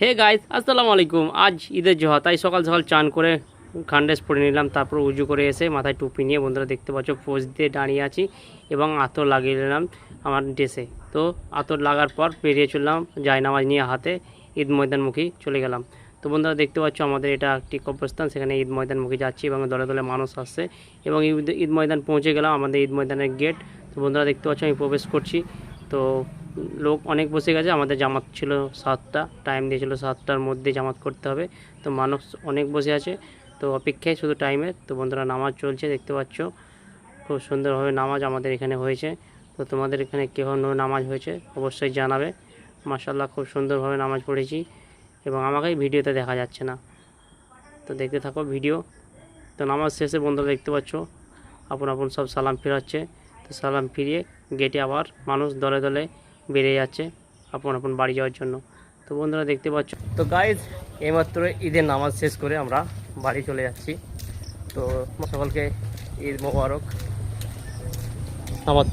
Hey guys, আসসালামু আলাইকুম। আজ ঈদের জোহা, তাই সকাল সকাল চান করে খান্ডেস পরে নিলাম। তারপর উজু করে এসে মাথায় টুপি নিয়ে বন্ধুরা দেখতে পাচ্ছ পোজ দিয়ে দাঁড়িয়ে আছি এবং আতর লাগিয়ে নিলাম আমার ড্রেসে। তো আতর লাগার পর বেরিয়ে চললাম জায়নামাজ নিয়ে হাতে, ঈদ ময়দানমুখী চলে গেলাম। তো বন্ধুরা দেখতে পাচ্ছ আমাদের এটা একটি কবরস্থান, সেখানে ঈদ ময়দানমুখী যাচ্ছি এবং দলে দলে মানুষ আসছে এবং ঈদ ময়দান পৌঁছে গেলাম, আমাদের ঈদ ময়দানের গেট। তো বন্ধুরা দেখতে পাচ্ছ আমি প্রবেশ করছি। তো লোক অনেক বসে গেছে, আমাদের জামাত ছিল 7টা, টাইম দিয়েছিল 7টার মধ্যে জামাত করতে হবে। তো মানুষ অনেক বসে আছে, তো অপেক্ষায় শুধু টাইমের। তো বন্ধুরা নামাজ চলছে দেখতে পাচ্ছ, খুব সুন্দরভাবে নামাজ আমাদের এখানে হয়েছে। তো তোমাদের এখানে কেমন নামাজ হয়েছে অবশ্যই জানাবে। মাশাআল্লাহ খুব সুন্দরভাবে নামাজ পড়েছি এবং আমাকেই ভিডিওতে দেখা যাচ্ছে না, তো দেখতে থাকো ভিডিও। তো নামাজ শেষে বন্ধুরা দেখতে পাচ্ছ আপন আপন সব সালাম ফিরাচ্ছে। তো সালাম ফিরিয়ে গেটে আবার মানুষ দলে দলে বেরিয়ে যাচ্ছে আপন আপন বাড়ি যাওয়ার জন্য। তো বন্ধুরা দেখতে পাচ্ছ। তো গাইজ এইমাত্র ঈদের নামাজ শেষ করে আমরা বাড়ি চলে যাচ্ছি। তো সকলকে ঈদ মোবারক আমার